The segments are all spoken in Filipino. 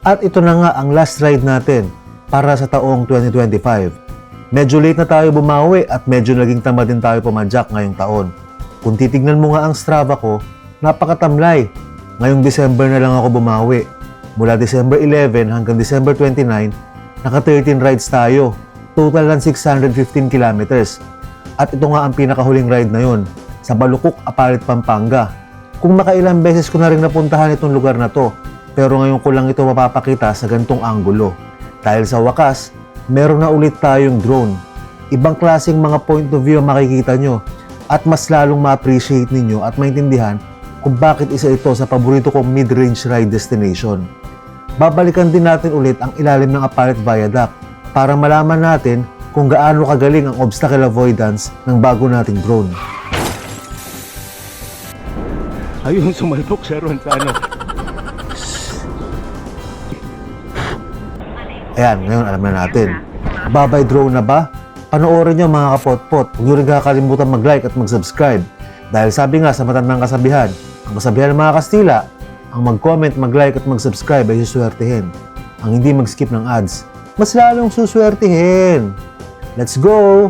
At ito na nga ang last ride natin para sa taong 2025. Medyo late na tayo bumawi at medyo naging tamad din tayo pumadyak ngayong taon. Kung titignan mo nga ang Strava ko, napakatamlay. Ngayong December na lang ako bumawi. Mula December 11 hanggang December 29, naka 13 rides tayo. Total ng 615 kilometers. At ito nga ang pinakahuling ride na yun, sa Balukok, Apalit, Pampanga. Kung makailang beses ko na rin napuntahan itong lugar na to, pero ngayon ko lang ito mapapakita sa gantong anggulo. Dahil sa wakas, meron na ulit tayong drone. Ibang klaseng mga point of view ang makikita nyo at mas lalong ma-appreciate ninyo at maintindihan kung bakit isa ito sa paborito kong mid-range ride destination. Babalikan din natin ulit ang ilalim ng Apalit Viaduct para malaman natin kung gaano kagaling ang obstacle avoidance ng bago nating drone. Ayun, sumalpok siya ron sa ano. Ayan, ngayon alam na natin. Babay drone na ba? Panoorin nyo mga kapotpot. Huwag nyo rin kakalimutan mag-like at mag-subscribe. Dahil sabi nga sa matandang kasabihan, ang kasabihan ng mga Kastila, ang mag-comment, mag-like at mag-subscribe ay suswertihin. Ang hindi mag-skip ng ads, mas lalong suswertihin. Let's go!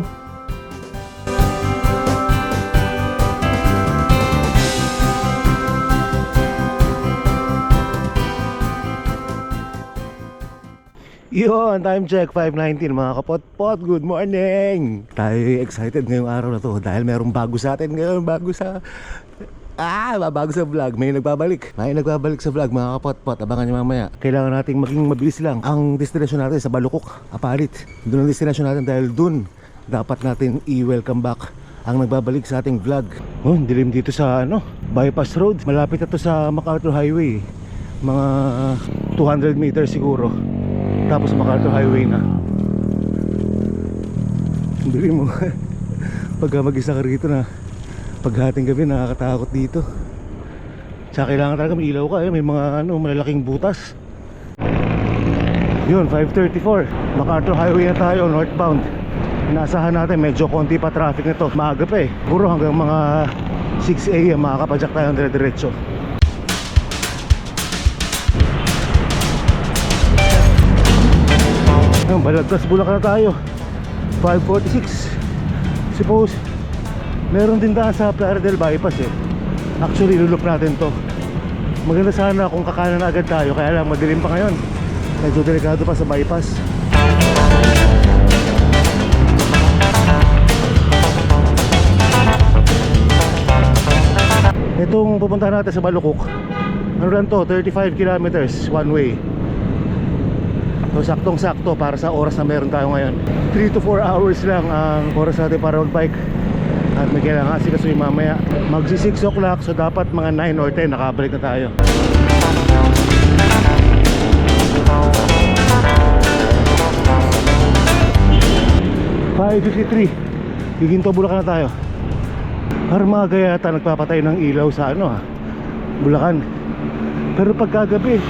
Yun, time check, 5:19 mga kapotpot, good morning! Tayo excited ngayong araw na to dahil merong bago sa atin ngayon, bago sa vlog. May nagbabalik sa vlog mga kapotpot, abangan nyo mamaya. Kailangan nating maging mabilis lang. Ang destination natin sa Balukok, Apalit. Doon ang destination natin dahil doon dapat natin i-welcome back ang nagbabalik sa ating vlog. Oh, dilim dito sa bypass road. Malapit na to sa MacArthur Highway. Mga 200 meters siguro. Tapos MacArthur Highway na. Bili mo. Pagka mag-isa ka rito na paghating gabi, nakakatakot dito. Tsaka kailangan talaga may ilaw ka. May mga malalaking butas. Yun, 5:34. MacArthur Highway na tayo, northbound. Inaasahan natin medyo konti pa traffic nito. Maaga pa eh. Puro hanggang mga 6 AM makakapadyak tayo ng dire-diretso. Balagtas Bulacan na tayo. 5:46. Suppose meron din daan sa Playa del Bypass eh. Actually lulup natin to. Maganda sana kung kakanan na agad tayo, kaya lang madilim pa ngayon. Medyo delikado pa sa bypass. Itong pupuntahan natin sa Balukok, ano lang to, 35 kilometers one way. So saktong-sakto para sa oras na meron tayo ngayon. 3 to 4 hours lang ang oras natin para mag-bike. At may kailangan kasi mamaya magsi 6 o'clock, so dapat mga 9 or 10 nakabalik na tayo. $5.53 Giginto Bulacan na tayo. Para mga gayata nagpapatay ng ilaw sa Bulacan. Pero pagkagabi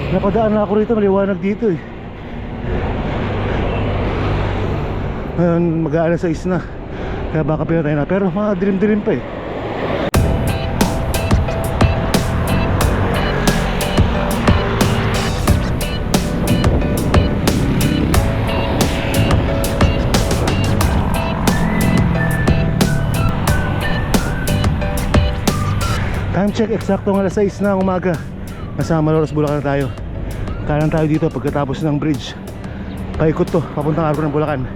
napadaan na ako rito, maliwanag dito eh. Ngayon mag-aalas 6 na, kaya baka pinatay na, pero mga dilim-dilim pa eh. Time check, eksaktong alas 6 na ng umaga. Nasa Malolos, Bulacan na tayo. Kanan tayo dito pagkatapos ng bridge. Paikot to, papuntang Arco ng Bulacan.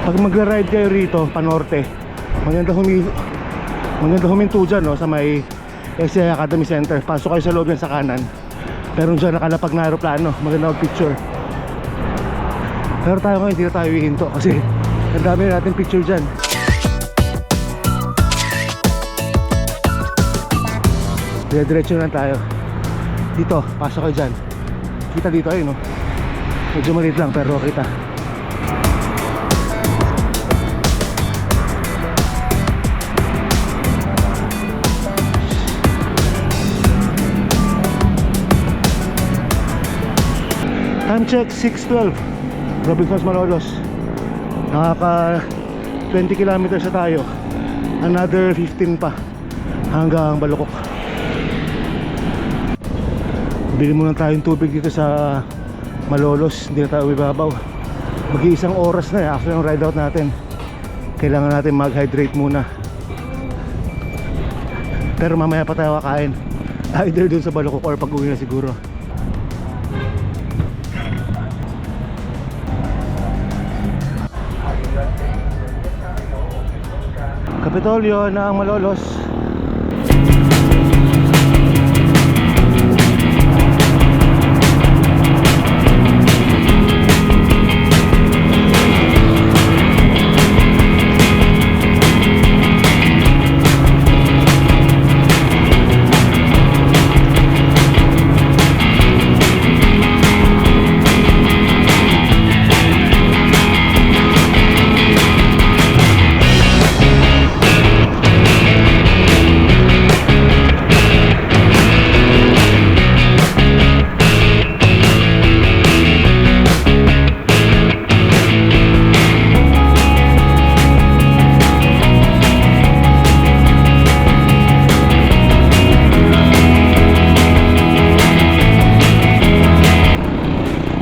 Pag magra-ride kayo rito, panorte, maganda huminto dyan sa may SCI Academy Center. Pasok kayo sa loob yan sa kanan. Meron dyan nakalapag na aeroplano. Maganda mag-picture. Pero tayo ngayon hindi na tayo hihinto kasi ang dami na natin picture dyan. Dire-diretso lang tayo. Dito, pasok kayo dyan. Kita dito ayun Medyo maliit lang pero kita. Time check 6:12. Robinsons Malolos. Nakaka 20 kilometers na tayo. Another 15 pa hanggang Balukok. Bili muna tayong tubig dito sa Malolos. Hindi na tayo ibabaw. Mag-iisang oras na after ng ride out natin. Kailangan natin mag-hydrate muna. Pero mamaya pa tayo kakain. Either dun sa Balukok or pag-uwi na siguro. Kapitolyo ng Malolos.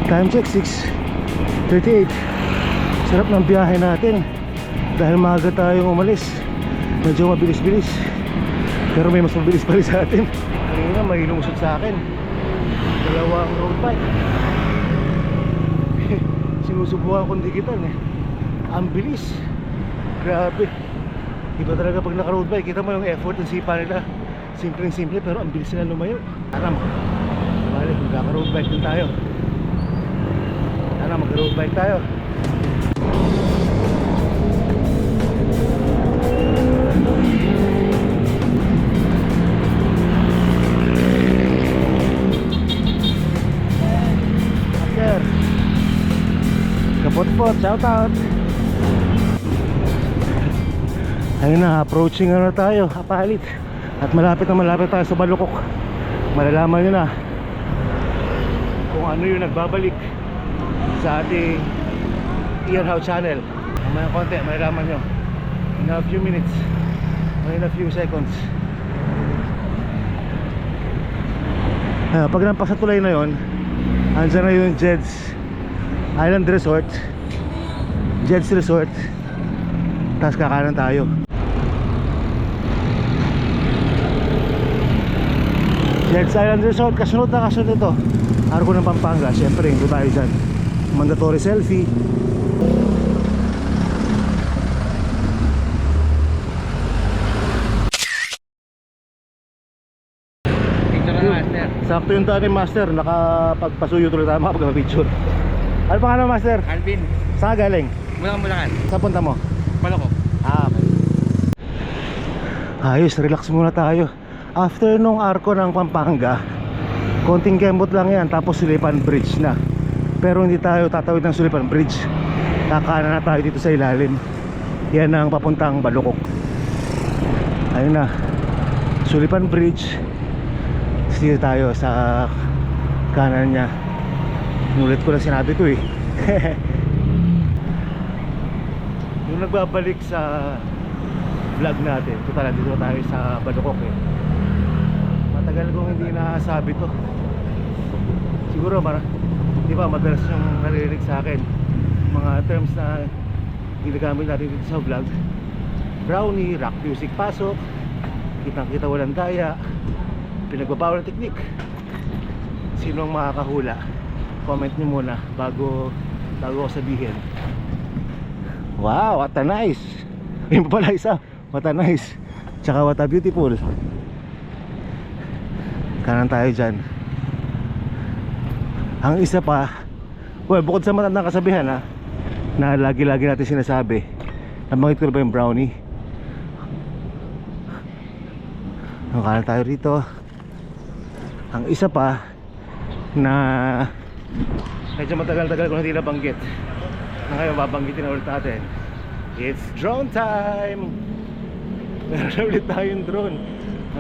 Time check 6:38. Sarap ng biyahe natin dahil maaga tayong umalis. Medyo mabilis-bilis, pero may mas mabilis pa rin sa atin. Kanina may lumusot sa akin, dalawang road bike. Sinusubukan kong dikitan eh. Ang bilis, grabe. Iba talaga pag naka road bike. Kita mo yung effort ng sipa nila. Simpleng-simple pero ang bilis nila lumayo. Aram, balik, magkaka road bike din tayo. Sana mag-road bike tayo. Master Kapot-pot, shout out. Ayun na, approaching na tayo, Apalit. At malapit tayo sa Balukok. Malalaman nyo na kung ano yung nagbabalik sa ating Ian How channel. Mamaya konti, malalaman nyo in a few minutes or in a few seconds. Pag nampas sa tulay na yon, andyan na yung Jed's Island Resort, Jed's Resort. Tapos kakanan tayo. Jed's Island Resort, kasunod na kasunod ito. Arko ng Pampanga, syempre hindi tayo dyan. Mandatory selfie. Picture na master. Sakto yung dati master, nakapagpasuyo tuloy tayo makapag-picture. Ano pangalan master? Alvin, Saan ka galing? Bulacan. Saan punta mo? Balukok. Okay. Ayos, relax muna tayo. After nung arko ng Pampanga, konting kembot lang yan, tapos Sulipan Bridge na. Pero hindi tayo tatawid ng Sulipan Bridge. Kakanan na tayo dito sa ilalim. Yan ang papuntang Balukok. Ayun na, Sulipan Bridge. Dito tayo sa kanan niya. Nulit ko lang sinabi ko eh. Yung nagbabalik sa vlog natin, total dito tayo sa Balukok eh. Matagal kong hindi nasabi to. Siguro di ba madalas yung narinig sa akin mga terms na ginagamit natin dito sa vlog. Brownie, rock music pasok, kitang kita walang daya, pinagbabawal ng teknik. Sino ang makakahula? Comment nyo muna bago ko sabihin. Wow, what a nice. Yun pa pala isa, what a nice. Tsaka what a beautiful. Kanan tayo dyan. Ang isa pa, well, bukod sa matandang kasabihan ha, na lagi-lagi natin sinasabi, nabanggit ko na ba yung brownie? Kanan tayo rito. Ang isa pa na medyo matagal-tagal ko na hindi nabanggit, na ngayon babanggitin na ulit natin. It's drone time. Meron na ulit tayong drone.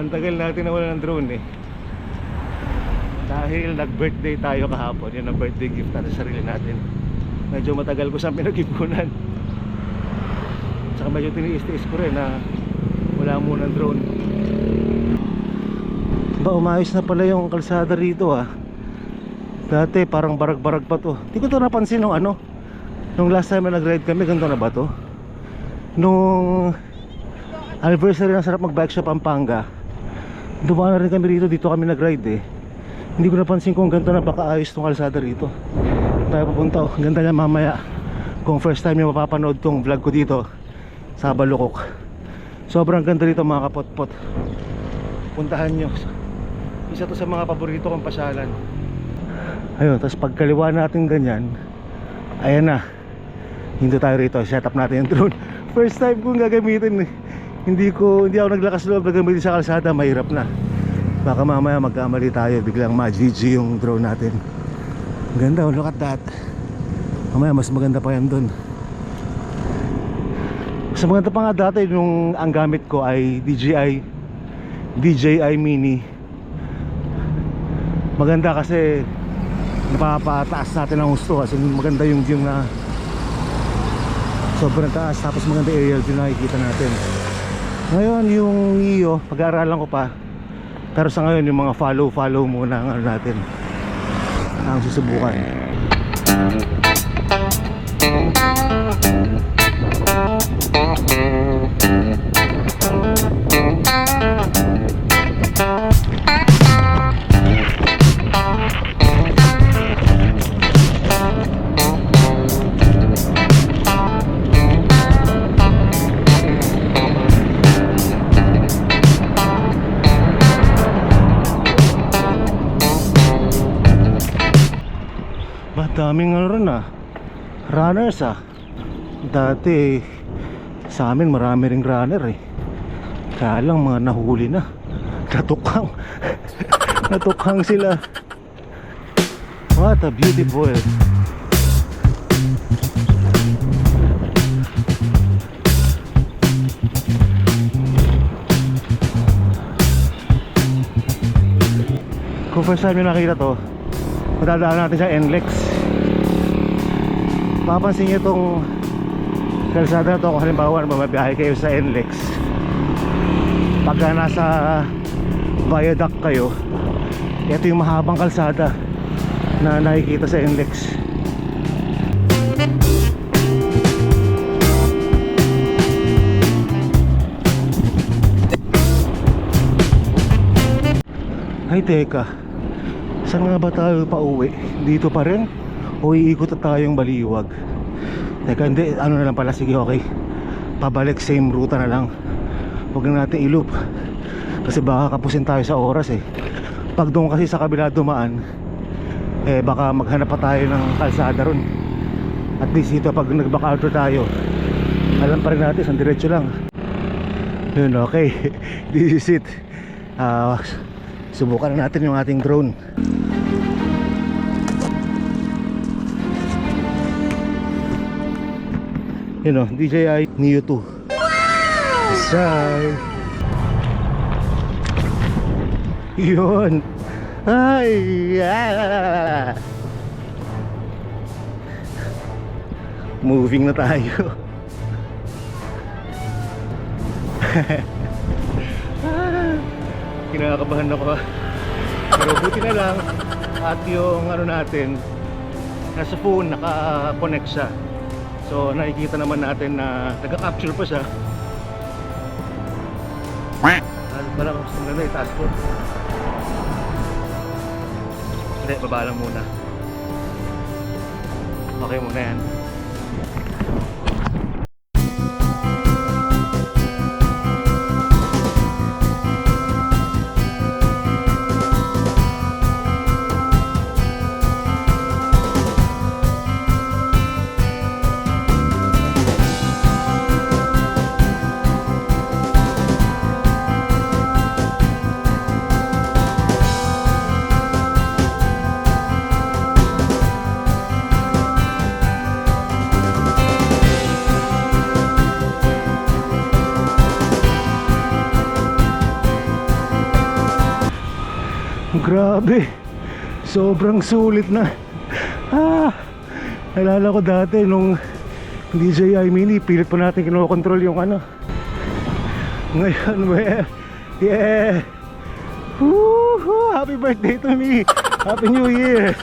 Ang tagal natin na wala ng drone eh. Dahil nag-birthday tayo kahapon, yun ang birthday gift natin sa sarili natin. Medyo matagal ko siyang pinag-ipunan. Tsaka medyo tiniis-tiis ko rin na wala munang drone. Ba, umayos na pala yung kalsada rito ah. Dati parang barag-barag pa to. Di ko to napansin nung ano, nung last time na nag-ride kami, ganito na ba to? Nung anniversary ng Sarap Mag-Bike sa Pampanga, dumaan na rin kami rito, dito kami nag-ride eh. Hindi ko napansin kung ganito na baka ayos tong kalsada rito. Tayo papunta oh, ganda niya mamaya. Kung first time nyo mapapanood tong vlog ko dito sa Balukok. Sobrang ganda rito mga kapotpot. Puntahan nyo. Isa to sa mga paborito kong pasyalan. Ayun, tapos pagkaliwa natin ganyan, ayan na. Hindi tayo rito, set up natin yung drone. First time kong gagamitin eh. Hindi ako naglakas loob na gamitin sa kalsada, mahirap na. Baka mamaya magkamali tayo, biglang ma-GG yung drone natin. Ganda, oh, look at that. Mamaya mas maganda pa yan dun. Mas maganda pa nga dati nung ang gamit ko ay DJI Mini. Maganda kasi napapataas natin ang gusto kasi maganda yung view na sobrang taas, tapos maganda aerial view na nakikita natin. Ngayon yung Neo, pag-aaralan ko pa. Pero sa ngayon yung mga follow muna ang ano natin, ang susubukan. Daming ano rin ah, runners ah. Dati sa amin marami ring runner eh. Kaya lang mga nahuli na. Natukhang natukhang sila. What a beautiful. Kung first time nyo nakita to, madadaan natin sa NLEX. Papansin nyo itong kalsada na to. Kung halimbawa mabiyahe kayo sa NLEX, pagka nasa viaduct kayo, ito yung mahabang kalsada na nakikita sa NLEX. Ay teka, saan nga ba tayo pauwi? Dito pa rin? O iikot na tayong Baliwag? Teka, hindi, ano na lang pala, sige okay, pabalik same ruta na lang. Huwag na natin i-loop kasi baka kapusin tayo sa oras eh. Pag doon kasi sa kabila dumaan, eh baka maghanap pa tayo ng kalsada ron. At least dito pag nag-back out tayo, alam pa rin natin, isang diretso lang. Yun, okay. This is it. Subukan na natin yung ating drone. Yun o, DJI Neo 2. Let's try. Yun. Ay, moving na tayo. Kinakabahan ako ha. Pero buti na lang at yung ano natin, nasa phone naka-connect siya. So nakikita naman natin na nagka-capture pa siya. Parang gusto na itaas ko. Hindi, baba lang muna. Okay muna yan. Grabe, Sobrang sulit na. Nalala ko dati nung DJI Mini, pilit po natin kinokontrol yung ano. Ngayon, yeah. Woohoo! Happy birthday to me! Happy New Year!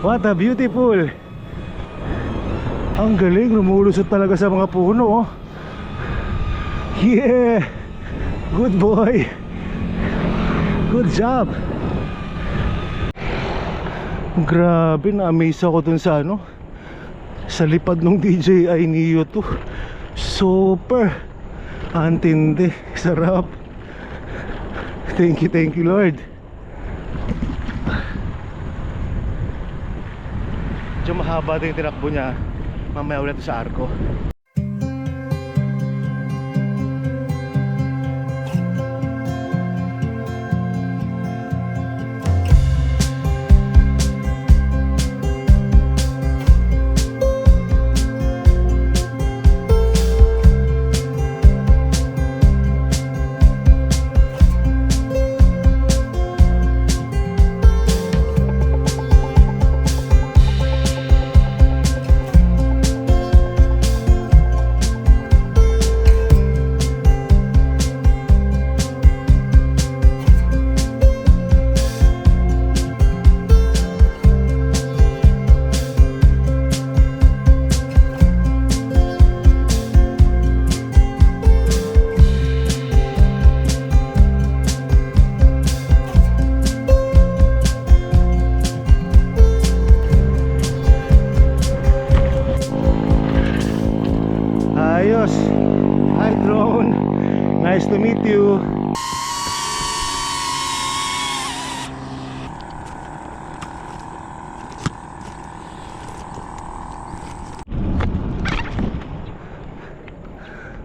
What a beautiful! Ang galing, lumulusot talaga sa mga puno, oh. Yeah! Good boy! Good job! Grabe, na-amaze ako dun sa ano, sa lipad ng DJI Neo 2. Super! Antindi, sarap! Thank you Lord! Medyo mahaba din yung tinakbo niya. Mamaya ulit sa arko. Nice to meet you.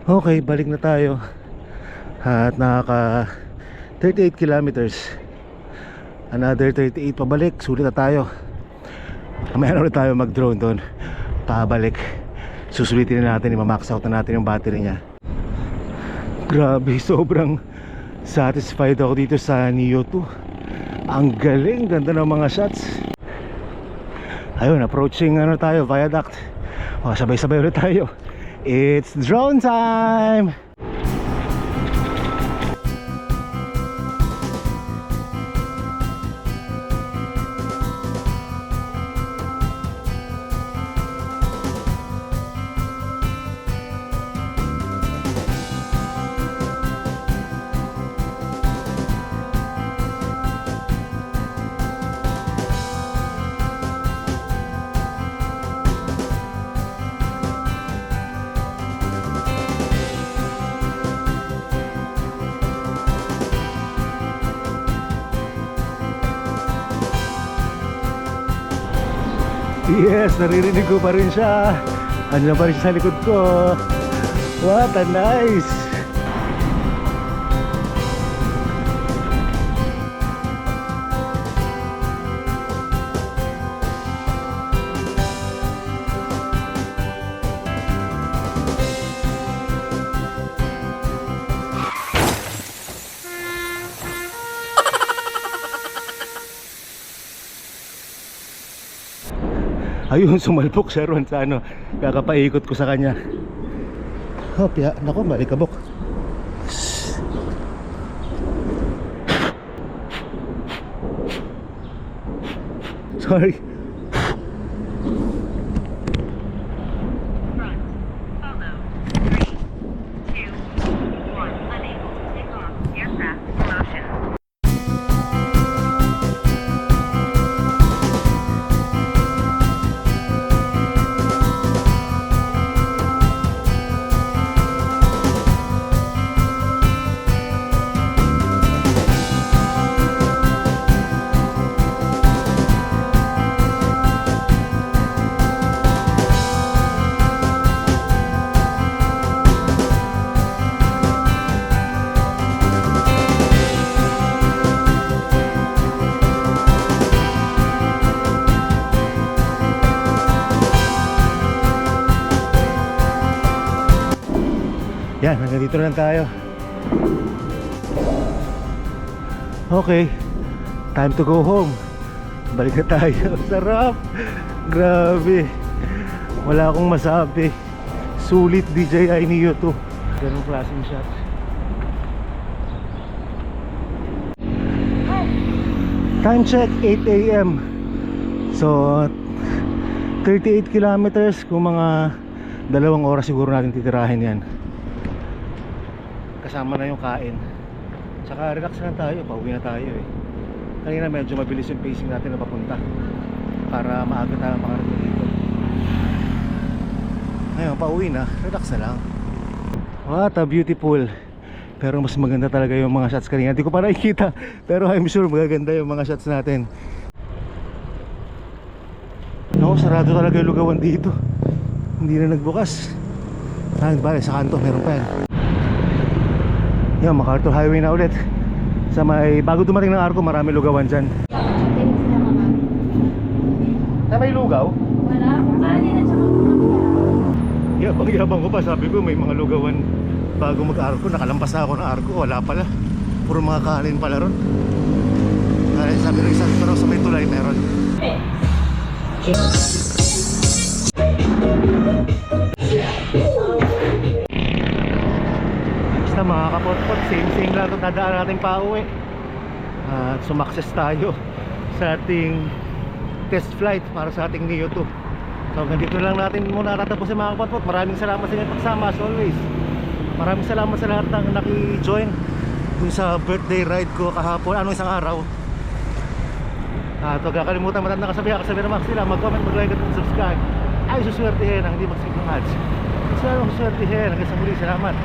Okay, balik na tayo. At nakaka 38 kilometers. Another 38 pabalik. Sulit na tayo. Mamaya na ulit tayo mag-drone doon. Pabalik. Susulitin na natin, i-max out na natin yung battery niya. Grabe, sobrang satisfied ako dito sa Neo 2. Ang galing, ganda ng mga shots. Ayun, approaching tayo, viaduct. Sabay-sabay ulit tayo. It's drone time! Yes, naririnig ko pa rin siya. Ano pa rin siya sa likod ko. What a nice! Ayun, sumalpok siya ron sa kakapaikot ko sa kanya. Hopya, naku, balikabok. Sorry. Front, follow, 3, 2, 1, unable to take off, aircraft motion. Yan, hanggang dito lang tayo. Okay, time to go home. Balik na tayo. Sarap. Grabe. Wala akong masabi. Sulit DJI Neo 2. Ganong klaseng shot. Time check 8 AM. So 38 kilometers. Kung mga 2 oras siguro natin titirahin yan. Kasama na yung kain. Tsaka relax lang tayo, pauwi na tayo eh. Kanina medyo mabilis yung pacing natin na papunta para maaga tayo makarating dito. Ngayon, pauwi na, relax na lang. What a beautiful. Pero mas maganda talaga yung mga shots kanina. Hindi ko pa nakikita, pero I'm sure magaganda yung mga shots natin. Naku, sarado talaga yung lugawan dito. Hindi na nagbukas. Bale, sa kanto meron pa yan. Yan, MacArthur Highway na ulit. Sa may, bago dumating ng Arco, marami lugawan dyan. Na may lugaw? Wala, kanin at saka Yabang ko pa, sabi ko may mga lugawan bago mag-Arco. Nakalampas na ako ng Arco, wala pala. Puro mga kanin pala ron. Sabi ko isang pero sa may tulay meron. Basta mga kapot-pot, same lang itong dadaan natin pa uwi. At sumakses tayo sa ating test flight para sa ating Neo 2. So ganito lang natin muna tatapusin mga kapot-pot. Maraming salamat sa inyong pagsama as always. Maraming salamat sa lahat ng naki-join dun sa birthday ride ko kahapon, isang araw. At huwag kakalimutan matanda kasabihan Max nila, mag-comment, mag-like at subscribe. Ay suswertihin ang hindi mag-skip ng ads. Mas lalong suswertihin. Hanggang sa muli, salamat.